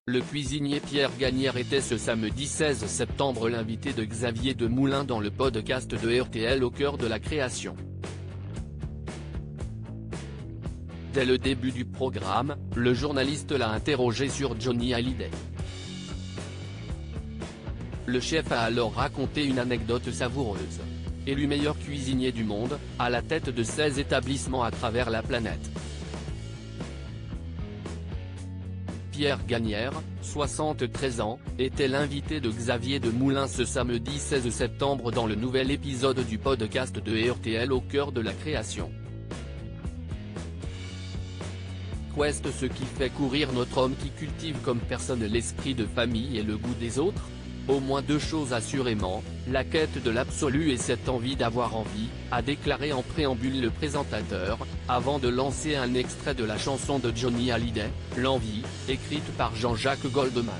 Le cuisinier Pierre Gagnaire était ce samedi 16 septembre l'invité de Xavier Demoulin dans le podcast de RTL Au cœur de la création. Dès le début du programme, le journaliste l'a interrogé sur Johnny Hallyday. Le chef a alors raconté une anecdote savoureuse. Élu meilleur cuisinier du monde, à la tête de 16 établissements à travers la planète. Pierre Gagnaire, 73 ans, était l'invité de Xavier Demoulin ce samedi 16 septembre dans le nouvel épisode du podcast de RTL Au cœur de la création. Qu'est-ce ce qui fait courir notre homme qui cultive comme personne l'esprit de famille et le goût des autres? Au moins deux choses assurément, la quête de l'absolu et cette envie d'avoir envie, a déclaré en préambule le présentateur, avant de lancer un extrait de la chanson de Johnny Hallyday, L'envie, écrite par Jean-Jacques Goldman.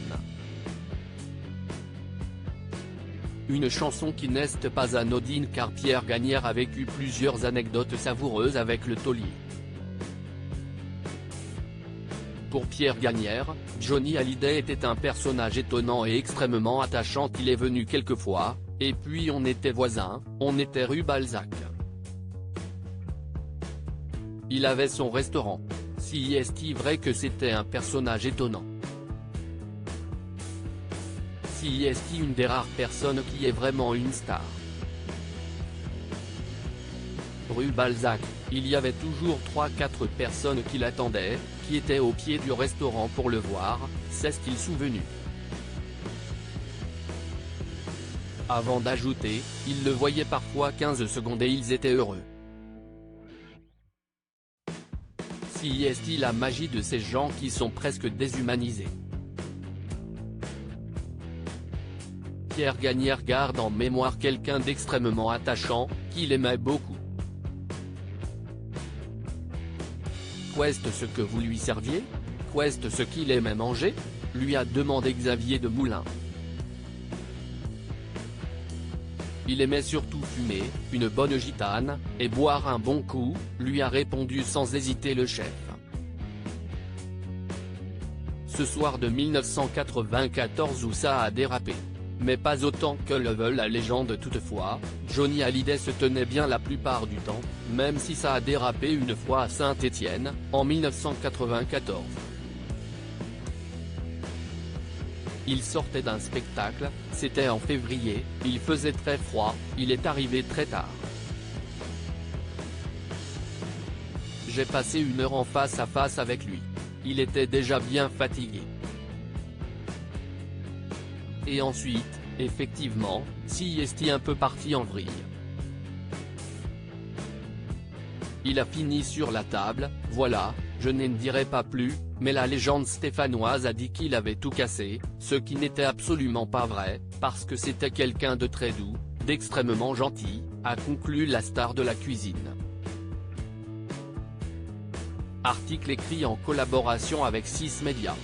Une chanson qui n'est pas anodine car Pierre Gagnaire a vécu plusieurs anecdotes savoureuses avec le taulier. Pour Pierre Gagnaire, Johnny Hallyday était un personnage étonnant et extrêmement attachant. Il est venu quelquefois, et puis on était voisins, on était rue Balzac. Il avait son restaurant. Si est-il vrai que c'était un personnage étonnant? Si est-il une des rares personnes qui est vraiment une star? Rue Balzac, il y avait toujours 3-4 personnes qui l'attendaient, qui étaient au pied du restaurant pour le voir, s'est-il souvenu. Avant d'ajouter, ils le voyaient parfois 15 secondes et ils étaient heureux. Si est-il la magie de ces gens qui sont presque déshumanisés? Pierre Gagnaire garde en mémoire quelqu'un d'extrêmement attachant, qu'il aimait beaucoup. Qu'est-ce ce que vous lui serviez? Qu'est-ce ce qu'il aimait manger? Lui a demandé Xavier Demoulin. Il aimait surtout fumer, une bonne gitane, et boire un bon coup, lui a répondu sans hésiter le chef. Ce soir de 1994 où ça a dérapé. Mais pas autant que le veut la légende toutefois, Johnny Hallyday se tenait bien la plupart du temps, même si ça a dérapé une fois à Saint-Étienne, en 1994. Il sortait d'un spectacle, c'était en février, il faisait très froid, il est arrivé très tard. J'ai passé 1 heure en face à face avec lui. Il était déjà bien fatigué. Et ensuite, effectivement, si est un peu parti en vrille. Il a fini sur la table, voilà, je n'en dirai pas plus, mais la légende stéphanoise a dit qu'il avait tout cassé, ce qui n'était absolument pas vrai, parce que c'était quelqu'un de très doux, d'extrêmement gentil, a conclu la star de la cuisine. Article écrit en collaboration avec 6 Médias.